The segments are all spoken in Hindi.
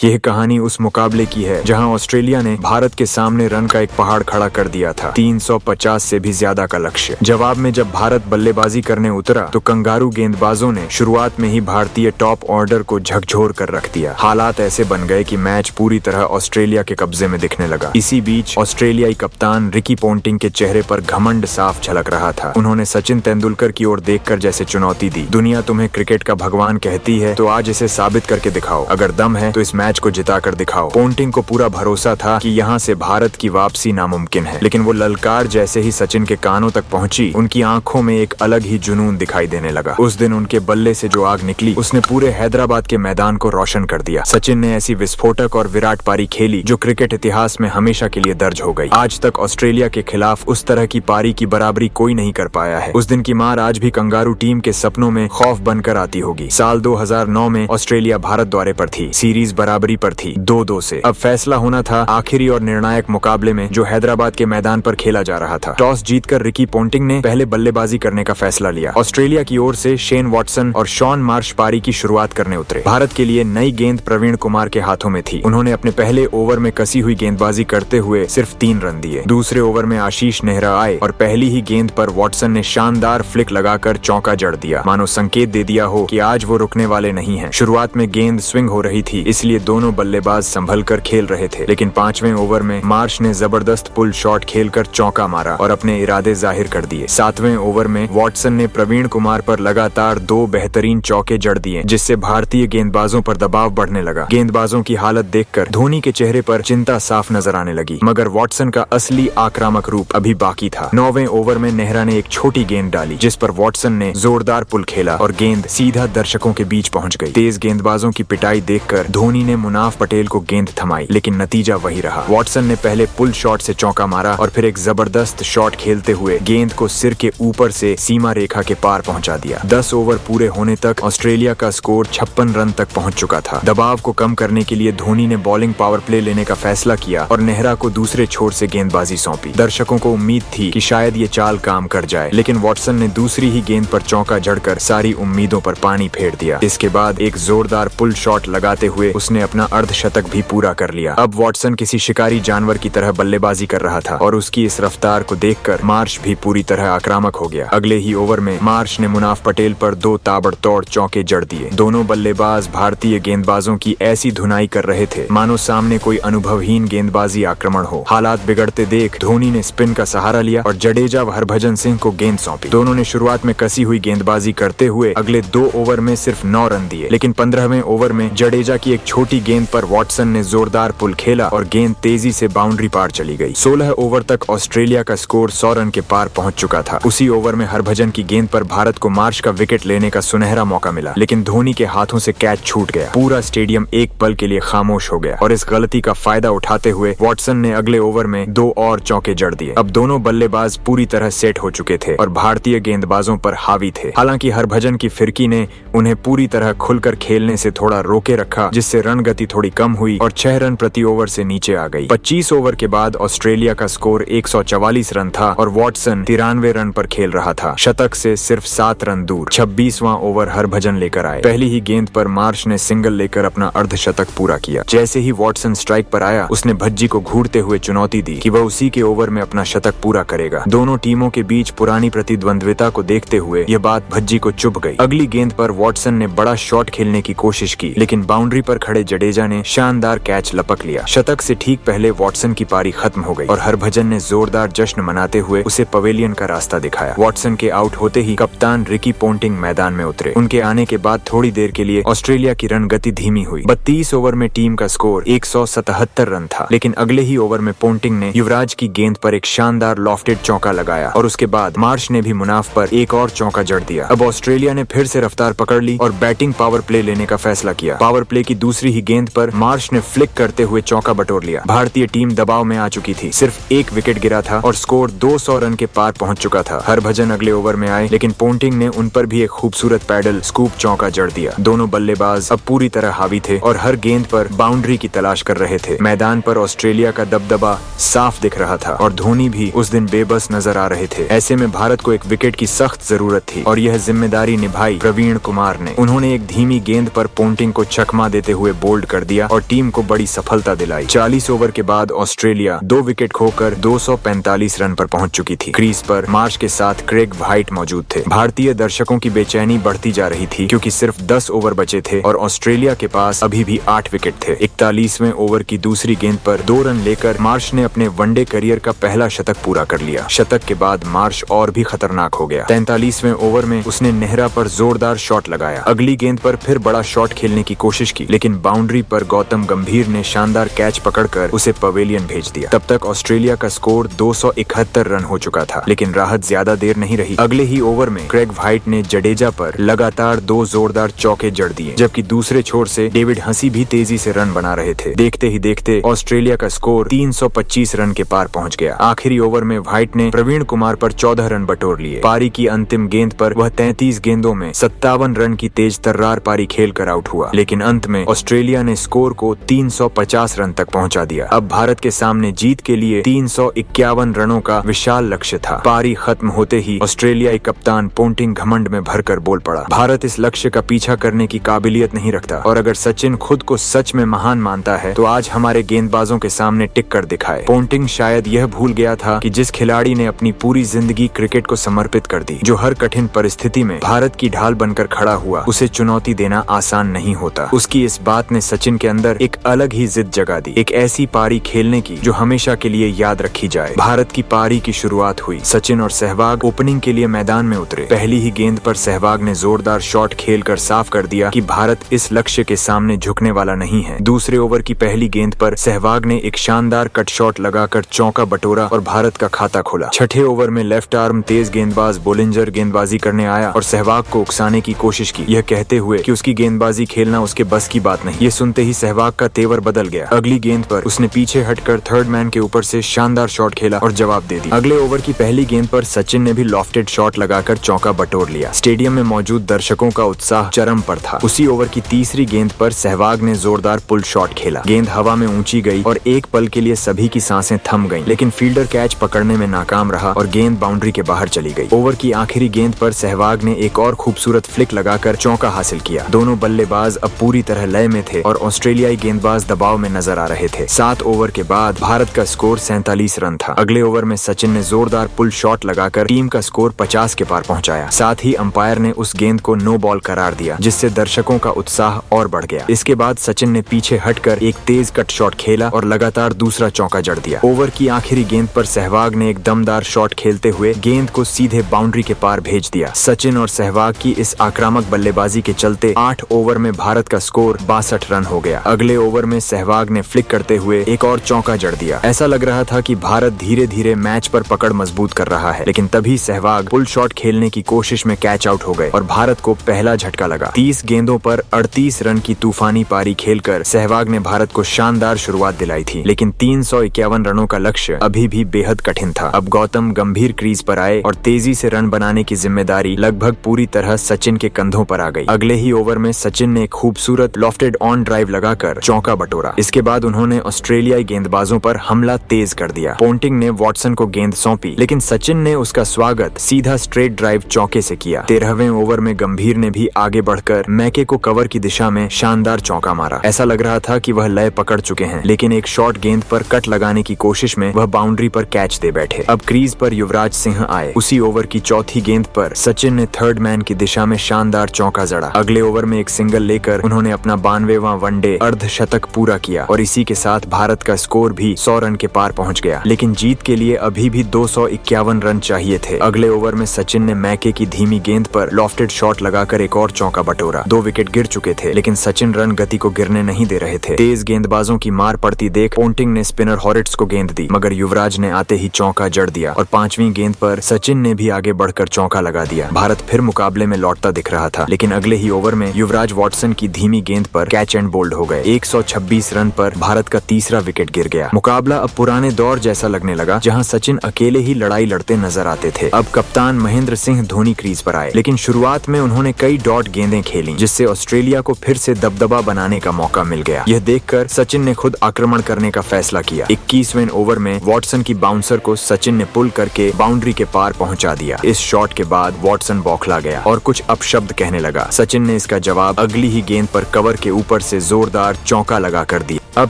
यह कहानी उस मुकाबले की है जहां ऑस्ट्रेलिया ने भारत के सामने रन का एक पहाड़ खड़ा कर दिया था, 350 से भी ज्यादा का लक्ष्य। जवाब में जब भारत बल्लेबाजी करने उतरा तो कंगारू गेंदबाजों ने शुरुआत में ही भारतीय टॉप ऑर्डर को झकझोर कर रख दिया। हालात ऐसे बन गए कि मैच पूरी तरह ऑस्ट्रेलिया के कब्जे में दिखने लगा। इसी बीच ऑस्ट्रेलियाई कप्तान रिकी पोंटिंग के चेहरे पर घमंड साफ झलक रहा था। उन्होंने सचिन तेंदुलकर की ओर देखकर जैसे चुनौती दी, दुनिया तुम्हें क्रिकेट का भगवान कहती है तो आज इसे साबित करके दिखाओ, अगर दम है तो इस मैच को जिता कर दिखाओ। पोंटिंग को पूरा भरोसा था कि यहाँ से भारत की वापसी नामुमकिन है, लेकिन वो ललकार जैसे ही सचिन के कानों तक पहुंची, उनकी आंखों में एक अलग ही जुनून दिखाई देने लगा। उस दिन उनके बल्ले से जो आग निकली उसने पूरे हैदराबाद के मैदान को रोशन कर दिया। सचिन ने ऐसी विस्फोटक और विराट पारी खेली जो क्रिकेट इतिहास में हमेशा के लिए दर्ज हो गई। आज तक ऑस्ट्रेलिया के खिलाफ उस तरह की पारी की बराबरी कोई नहीं कर पाया है। उस दिन की मार आज भी कंगारू टीम के सपनों में खौफ बनकर आती होगी। साल 2009 में ऑस्ट्रेलिया भारत दौरे पर थी, सीरीज बराबरी पर थी 2-2 से। अब फैसला होना था आखिरी और निर्णायक मुकाबले में जो हैदराबाद के मैदान पर खेला जा रहा था। टॉस जीतकर रिकी पोंटिंग ने पहले बल्लेबाजी करने का फैसला लिया। ऑस्ट्रेलिया की ओर से शेन वॉटसन और शॉन मार्श पारी की शुरुआत करने उतरे। भारत के लिए नई गेंद प्रवीण कुमार के हाथों में थी। उन्होंने अपने पहले ओवर में कसी हुई गेंदबाजी करते हुए सिर्फ 3 रन दिए। दूसरे ओवर में आशीष नेहरा आए और पहली ही गेंद पर वॉटसन ने शानदार फ्लिक लगाकर चौका जड़ दिया, मानो संकेत दे दिया हो कि आज वो रुकने वाले नहीं हैं। शुरुआत में गेंद स्विंग हो रही थी, इसलिए दोनों बल्लेबाज संभल कर खेल रहे थे, लेकिन 5वें ओवर में मार्श ने जबरदस्त पुल शॉट खेलकर चौका मारा और अपने इरादे जाहिर कर दिए। 7वें ओवर में वॉटसन ने प्रवीण कुमार पर लगातार 2 बेहतरीन चौके जड़ दिए, जिससे भारतीय गेंदबाजों पर दबाव बढ़ने लगा। गेंदबाजों की हालत देखकर धोनी के चेहरे पर चिंता साफ नजर आने लगी, मगर वॉटसन का असली आक्रामक रूप अभी बाकी था। 9वें ओवर में नेहरा ने एक छोटी गेंद डाली, जिस पर वॉटसन ने जोरदार पुल खेला और गेंद सीधा दर्शकों के बीच पहुंच गई। तेज गेंदबाजों की पिटाई देखकर धोनी ने मुनाफ पटेल को गेंद थमाई, लेकिन नतीजा वही रहा। वॉटसन ने पहले पुल शॉट से चौका मारा और फिर एक जबरदस्त शॉट खेलते हुए गेंद को सिर के ऊपर से सीमा रेखा के पार पहुंचा दिया। 10 ओवर पूरे होने तक ऑस्ट्रेलिया का स्कोर 56 रन तक पहुंच चुका था। दबाव को कम करने के लिए धोनी ने बॉलिंग पावर प्ले लेने का फैसला किया और नेहरा को दूसरे छोर से गेंदबाजी सौंपी। दर्शकों को उम्मीद थी कि शायद ये चाल काम कर जाए, लेकिन वॉटसन ने दूसरी ही गेंद पर चौका जड़कर सारी उम्मीदों पर पानी फेर दिया। इसके बाद एक जोरदार पुल शॉट लगाते हुए उसने अपना अर्धशतक भी पूरा कर लिया। अब वॉटसन किसी शिकारी जानवर की तरह बल्लेबाजी कर रहा था और उसकी इस रफ्तार को देखकर मार्श भी पूरी तरह आक्रामक हो गया। अगले ही ओवर में मार्श ने मुनाफ पटेल पर 2 ताबड़तोड़ चौके जड़ दिए। दोनों बल्लेबाज भारतीय गेंदबाजों की ऐसी धुनाई कर रहे थे मानो सामने कोई अनुभवहीन गेंदबाजी आक्रमण हो। हालात बिगड़ते देख धोनी ने स्पिन का सहारा लिया और जडेजा व हरभजन सिंह को गेंद सौंपी। दोनों ने शुरुआत में कसी हुई गेंदबाजी करते हुए अगले 2 ओवर में सिर्फ 9 रन दिए, लेकिन 15वें ओवर में जडेजा की एक छोटी गेंद पर वॉटसन ने जोरदार पुल खेला और गेंद तेजी से बाउंड्री पार चली गई। 16 ओवर तक ऑस्ट्रेलिया का स्कोर 100 रन के पार पहुंच चुका था। उसी ओवर में हरभजन की गेंद पर भारत को मार्श का विकेट लेने का सुनहरा मौका मिला, लेकिन धोनी के हाथों से कैच छूट गया। पूरा स्टेडियम एक पल के लिए खामोश हो गया और इस गलती का फायदा उठाते हुए वॉटसन ने अगले ओवर में 2 और चौके जड़ दिए। अब दोनों बल्लेबाज पूरी तरह सेट हो चुके थे और भारतीय गेंदबाजों पर हावी थे। हालांकि हरभजन की फिरकी ने उन्हें पूरी तरह खुलकर खेलने से थोड़ा रोके रखा, जिससे रन गति थोड़ी कम हुई और 6 रन प्रति ओवर से नीचे आ गई। 25 ओवर के बाद ऑस्ट्रेलिया का स्कोर 144 रन था और वॉटसन 93 रन पर खेल रहा था, शतक से सिर्फ 7 रन दूर। 26वां ओवर हरभजन लेकर आए। पहली ही गेंद पर मार्श ने सिंगल लेकर अपना अर्धशतक पूरा किया। जैसे ही वॉटसन स्ट्राइक पर आया, उसने भज्जी को घूरते हुए चुनौती दी कि वह उसी के ओवर में अपना शतक पूरा करेगा। दोनों टीमों के बीच पुरानी प्रतिद्वंद्विता को देखते हुए यह बात भज्जी को चुभ गई। अगली गेंद पर वॉटसन ने बड़ा शॉट खेलने की कोशिश की, लेकिन बाउंड्री पर खड़े जडेजा ने शानदार कैच लपक लिया। शतक से ठीक पहले वॉटसन की पारी खत्म हो गई और हरभजन ने जोरदार जश्न मनाते हुए उसे पवेलियन का रास्ता दिखाया। वॉटसन के आउट होते ही कप्तान रिकी पोंटिंग मैदान में उतरे। उनके आने के बाद थोड़ी देर के लिए ऑस्ट्रेलिया की रन गति धीमी हुई। 32 ओवर में टीम का स्कोर 177 रन था, लेकिन अगले ही ओवर में पोंटिंग ने युवराज की गेंद पर एक शानदार लॉफ्टेड चौका लगाया और उसके बाद मार्श ने भी मुनाफ पर एक और चौका जड़ दिया। अब ऑस्ट्रेलिया ने फिर से रफ्तार पकड़ ली और बैटिंग पावर प्ले लेने का फैसला किया। पावर प्ले की दूसरी ही गेंद पर मार्श ने फ्लिक करते हुए चौका बटोर लिया। भारतीय टीम दबाव में आ चुकी थी, सिर्फ एक विकेट गिरा था और स्कोर 200 रन के पार पहुंच चुका था। हरभजन अगले ओवर में आए, लेकिन पोंटिंग ने उन पर भी एक खूबसूरत पैडल स्कूप चौका जड़ दिया। दोनों बल्लेबाज अब पूरी तरह हावी थे और हर गेंद पर बाउंड्री की तलाश कर रहे थे। मैदान पर ऑस्ट्रेलिया का दबदबा साफ दिख रहा था और धोनी भी उस दिन बेबस नजर आ रहे थे। ऐसे में भारत को एक विकेट की सख्त जरूरत थी और यह जिम्मेदारी निभाई प्रवीण कुमार ने। उन्होंने एक धीमी गेंद पर पोंटिंग को चकमा देते हुए बोल बोल्ड कर दिया और टीम को बड़ी सफलता दिलाई। 40 ओवर के बाद ऑस्ट्रेलिया 2 विकेट खोकर 245 रन पर पहुंच चुकी थी। क्रीज पर मार्श के साथ क्रेग व्हाइट मौजूद थे। भारतीय दर्शकों की बेचैनी बढ़ती जा रही थी क्योंकि सिर्फ 10 ओवर बचे थे और ऑस्ट्रेलिया के पास अभी भी 8 विकेट थे। 41वें ओवर की दूसरी गेंद पर 2 रन लेकर मार्श ने अपने वनडे करियर का पहला शतक पूरा कर लिया। शतक के बाद मार्श और भी खतरनाक हो गया। 43वें ओवर में उसने नेहरा पर जोरदार शॉट लगाया। अगली गेंद पर फिर बड़ा शॉट खेलने की कोशिश की, लेकिन बाउंड्री पर गौतम गंभीर ने शानदार कैच पकड़कर उसे पवेलियन भेज दिया। तब तक ऑस्ट्रेलिया का स्कोर 271 रन हो चुका था, लेकिन राहत ज्यादा देर नहीं रही। अगले ही ओवर में क्रेग व्हाइट ने जडेजा पर लगातार 2 जोरदार चौके जड़ दिए, जबकि दूसरे छोर से डेविड हंसी भी तेजी से रन बना रहे थे। देखते ही देखते ऑस्ट्रेलिया का स्कोर 325 रन के पार पहुंच गया। आखिरी ओवर में व्हाइट ने प्रवीण कुमार पर 14 रन बटोर लिए। पारी की अंतिम गेंद पर वह 33 गेंदों में 57 रन की तेज तर्रार पारी खेलकर आउट हुआ, लेकिन अंत में ऑस्ट्रेलिया ने स्कोर को 350 रन तक पहुंचा दिया। अब भारत के सामने जीत के लिए 351 रनों का विशाल लक्ष्य था। पारी खत्म होते ही ऑस्ट्रेलियाई कप्तान पोंटिंग घमंड में भरकर बोल पड़ा, भारत इस लक्ष्य का पीछा करने की काबिलियत नहीं रखता और अगर सचिन खुद को सच में महान मानता है तो आज हमारे गेंदबाजों के सामने टिक कर दिखाए। पोंटिंग शायद यह भूल गया था कि जिस खिलाड़ी ने अपनी पूरी जिंदगी क्रिकेट को समर्पित कर दी, जो हर कठिन परिस्थिति में भारत की ढाल बनकर खड़ा हुआ, उसे चुनौती देना आसान नहीं होता। उसकी इस बात ने सचिन के अंदर एक अलग ही जिद जगा दी, एक ऐसी पारी खेलने की जो हमेशा के लिए याद रखी जाए। भारत की पारी की शुरुआत हुई। सचिन और सहवाग ओपनिंग के लिए मैदान में उतरे। पहली ही गेंद पर सहवाग ने जोरदार शॉट खेलकर साफ कर दिया कि भारत इस लक्ष्य के सामने झुकने वाला नहीं है। दूसरे ओवर की पहली गेंद पर सहवाग ने एक शानदार कट शॉट लगाकर चौका बटोरा और भारत का खाता खोला। छठे ओवर में लेफ्ट आर्म तेज गेंदबाज बोलिंजर गेंदबाजी करने आया और सहवाग को उकसाने की कोशिश की, यह कहते हुए कि उसकी गेंदबाजी खेलना उसके बस की बात नहीं। ये सुनते ही सहवाग का तेवर बदल गया। अगली गेंद पर उसने पीछे हटकर थर्ड मैन के ऊपर से शानदार शॉट खेला और जवाब दे दिया। अगले ओवर की पहली गेंद पर सचिन ने भी लॉफ्टेड शॉट लगाकर चौका बटोर लिया। स्टेडियम में मौजूद दर्शकों का उत्साह चरम पर था। उसी ओवर की तीसरी गेंद पर सहवाग ने जोरदार पुल शॉट खेला। गेंद हवा में ऊंची गई और एक पल के लिए सभी की सांसें थम गईं, लेकिन फील्डर कैच पकड़ने में नाकाम रहा और गेंद बाउंड्री के बाहर चली गई। ओवर की आखिरी गेंद पर सहवाग ने एक और खूबसूरत फ्लिक लगाकर चौका हासिल किया। दोनों बल्लेबाज अब पूरी तरह लय में थे और ऑस्ट्रेलियाई गेंदबाज दबाव में नजर आ रहे थे। 7 ओवर के बाद भारत का स्कोर 47 रन था। अगले ओवर में सचिन ने जोरदार पुल शॉट लगाकर टीम का स्कोर 50 के पार पहुंचाया। साथ ही अंपायर ने उस गेंद को नो बॉल करार दिया, जिससे दर्शकों का उत्साह और बढ़ गया। इसके बाद सचिन ने पीछे हटकर एक तेज कट शॉट खेला और लगातार दूसरा चौका जड़ दिया। ओवर की आखिरी गेंद पर सहवाग ने एक दमदार शॉट खेलते हुए गेंद को सीधे बाउंड्री के पार भेज दिया। सचिन और सहवाग की इस आक्रामक बल्लेबाजी के चलते 8 ओवर में भारत का स्कोर 62 रन हो गया। अगले ओवर में सहवाग ने फ्लिक करते हुए एक और चौका जड़ दिया। ऐसा लग रहा था कि भारत धीरे धीरे मैच पर पकड़ मजबूत कर रहा है, लेकिन तभी सहवाग पुल शॉट खेलने की कोशिश में कैच आउट हो गए और भारत को पहला झटका लगा। 30 गेंदों पर 38 रन की तूफानी पारी खेलकर सहवाग ने भारत को शानदार शुरुआत दिलाई थी, लेकिन 351 रनों का लक्ष्य अभी भी बेहद कठिन था। अब गौतम गंभीर क्रीज पर आए और तेजी से रन बनाने की जिम्मेदारी लगभग पूरी तरह सचिन के कंधों पर आ गई। अगले ही ओवर में सचिन ने एक खूबसूरत लॉफ्टेड ऑन ड्राइव लगाकर चौका बटोरा। इसके बाद उन्होंने ऑस्ट्रेलियाई गेंदबाजों पर हमला तेज कर दिया। पोंटिंग ने वॉटसन को गेंद सौंपी, लेकिन सचिन ने उसका स्वागत सीधा स्ट्रेट ड्राइव चौके से किया। 13वें ओवर में गंभीर ने भी आगे बढ़कर मैके को कवर की दिशा में शानदार चौका मारा। ऐसा लग रहा था कि वह लय पकड़ चुके हैं, लेकिन एक शॉर्ट गेंद पर कट लगाने की कोशिश में वह बाउंड्री पर कैच दे बैठे। अब क्रीज पर युवराज सिंह आए। उसी ओवर की चौथी गेंद पर सचिन ने थर्ड मैन की दिशा में शानदार चौका जड़ा। अगले ओवर में एक सिंगल लेकर उन्होंने अपना 92वां वनडे अर्धशतक पूरा किया और इसी के साथ भारत का स्कोर भी 100 रन के पार पहुंच गया, लेकिन जीत के लिए अभी भी 251 रन चाहिए थे। अगले ओवर में सचिन ने मैके की धीमी गेंद पर लॉफ्टेड शॉट लगाकर एक और चौका बटोरा। 2 विकेट गिर चुके थे, लेकिन सचिन रन गति को गिरने नहीं दे रहे थे। तेज गेंदबाजों की मार पड़ती देख पोंटिंग ने स्पिनर हॉरिट्स को गेंद दी, मगर युवराज ने आते ही चौका जड़ दिया और 5वीं गेंद पर सचिन ने भी आगे बढ़कर चौका लगा दिया। भारत फिर मुकाबले में लौटता दिख रहा था, लेकिन अगले ही ओवर में युवराज वॉटसन की धीमी गेंद पर कैच एंड बोल्ड हो गए। 126 रन पर भारत का तीसरा विकेट गिर गया। मुकाबला अब पुराने दौर जैसा लगने लगा, जहां सचिन अकेले ही लड़ाई लड़ते नजर आते थे। अब कप्तान महेंद्र सिंह धोनी क्रीज पर आए, लेकिन शुरुआत में उन्होंने कई डॉट गेंदें खेली, जिससे ऑस्ट्रेलिया को फिर से दबदबा बनाने का मौका मिल गया। यह देखकर सचिन ने खुद आक्रमण करने का फैसला किया। 21वें ओवर में वॉटसन की बाउंसर को सचिन ने पुल करके बाउंड्री के पार पहुंचा दिया। इस शॉट के बाद वॉटसन बौखला गया और कुछ अपशब्द कहने लगा। सचिन ने इसका जवाब अगली ही गेंद पर कवर के ऊपर से जोरदार चौका लगा कर दिया। अब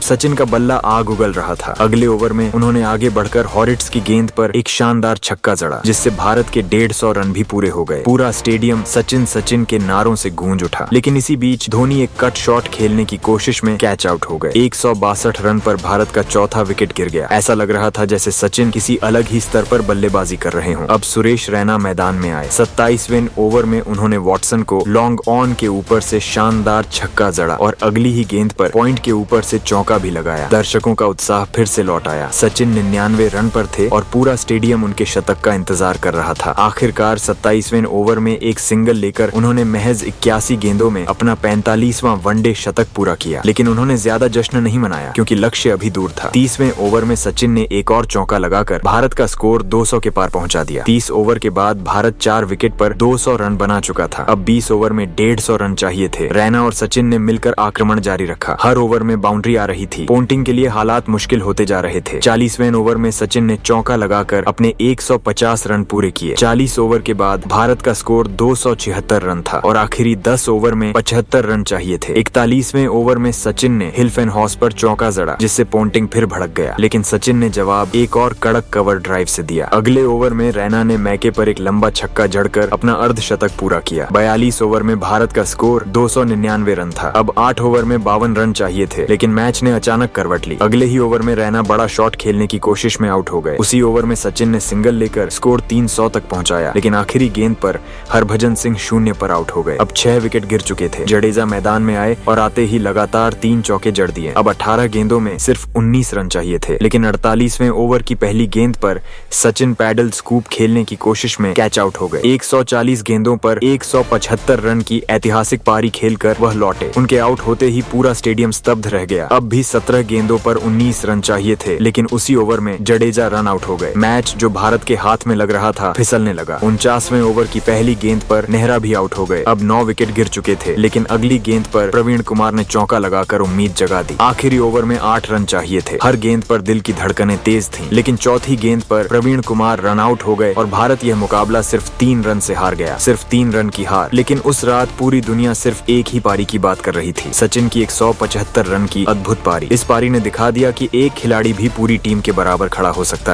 सचिन का बल्ला आग उगल रहा था। अगले ओवर में उन्होंने आगे बढ़कर हॉरिट्स की गेंद पर एक शानदार छक्का जड़ा, जिससे भारत के 150 रन भी पूरे हो गए। पूरा स्टेडियम सचिन सचिन के नारों से गूंज उठा। लेकिन इसी बीच धोनी एक कट शॉट खेलने की कोशिश में कैच आउट हो गए। 162 रन पर भारत का चौथा विकेट गिर गया। ऐसा लग रहा था जैसे सचिन किसी अलग ही स्तर पर बल्लेबाजी कर रहे हों। अब सुरेश रैना मैदान में आए। 27वें ओवर में उन्होंने वॉटसन को लॉन्ग ऑन के ऊपर से शानदार छक्का जड़ा और अगली ही गेंद पर पॉइंट के ऊपर से चौका भी लगाया। दर्शकों का उत्साह फिर से लौट आया। सचिन 99 रन पर थे और पूरा स्टेडियम उनके शतक का इंतजार कर रहा था। आखिरकार 27वें ओवर में एक सिंगल लेकर उन्होंने महज 81 गेंदों में अपना 45वां वनडे शतक पूरा किया। लेकिन उन्होंने ज्यादा जश्न नहीं मनाया क्योंकि लक्ष्य अभी दूर था। 30वें ओवर में सचिन ने एक और चौका लगाकर भारत का स्कोर 200 के पार पहुंचा दिया। 30 ओवर के बाद भारत 4 विकेट पर 200 रन बना चुका था। अब 20 ओवर में 150 रन चाहिए थे। रैना और सचिन ने मिलकर आक्रमण जारी रखा। हर ओवर में बाउंड्री आ रही थी। पोंटिंग के लिए हालात मुश्किल होते जा रहे थे। 40वें ओवर में सचिन ने चौका लगाकर अपने 150 रन पूरे किए। 40 ओवर के बाद भारत का स्कोर 276 रन था और आखिरी 10 ओवर में 75 रन चाहिए थे। 41वें ओवर में सचिन ने हिल्फेनहॉस पर चौका जड़ा, जिससे पोंटिंग फिर भड़क गया। लेकिन सचिन ने जवाब एक और कड़क कवर ड्राइव से दिया। अगले ओवर में रैना ने मैके पर एक लंबा छक्का जड़कर अपना अर्धशतक पूरा किया। 42 ओवर में भारत का स्कोर 299 रन था। अब 8 ओवर में 52 रन चाहिए थे, लेकिन मैच ने अचानक करवट ली। अगले ही ओवर में रैना बड़ा शॉट खेलने की कोशिश में आउट हो गए। उसी ओवर में सचिन ने सिंगल लेकर स्कोर 300 तक पहुंचाया, लेकिन आखिरी गेंद पर हरभजन सिंह शून्य पर आउट हो गए। अब 6 विकेट गिर चुके थे। जडेजा मैदान में आए और आते ही लगातार 3 चौके जड़ दिए। अब 18 गेंदों में सिर्फ 19 रन चाहिए थे, लेकिन 48वें ओवर की पहली गेंद पर सचिन पैडल स्कूप खेलने की कोशिश में कैच आउट हो गए। 140 गेंदों पर 175 रन की ऐतिहासिक पारी खेलकर वह लौटे। उनके आउट होते ही पूरा स्टेडियम स्तब्ध रह गया। अब भी 17 गेंदों पर 19 रन चाहिए थे, लेकिन उसी ओवर में जडेजा रन आउट हो गए। मैच जो भारत के हाथ में लग रहा था फिसलने लगा। 49वें ओवर की पहली गेंद पर नेहरा भी आउट हो गए। अब 9 विकेट गिर चुके थे, लेकिन अगली गेंद पर प्रवीण कुमार ने चौका लगाकर उम्मीद जगा दी। आखिरी ओवर में 8 रन चाहिए थे। हर गेंद पर दिल की धड़कनें तेज थीं, लेकिन चौथी गेंद पर प्रवीण कुमार रन आउट हो गए और भारत यह मुकाबला सिर्फ 3 रन से हार गया। सिर्फ 3 रन की हार, लेकिन उस रात पूरी दुनिया सिर्फ एक ही पारी की बात कर रही थी, सचिन की 175 रन की अद्भुत पारी। इस पारी ने दिखा दिया कि एक खिलाड़ी भी पूरी टीम के बराबर खड़ा हो सकता है।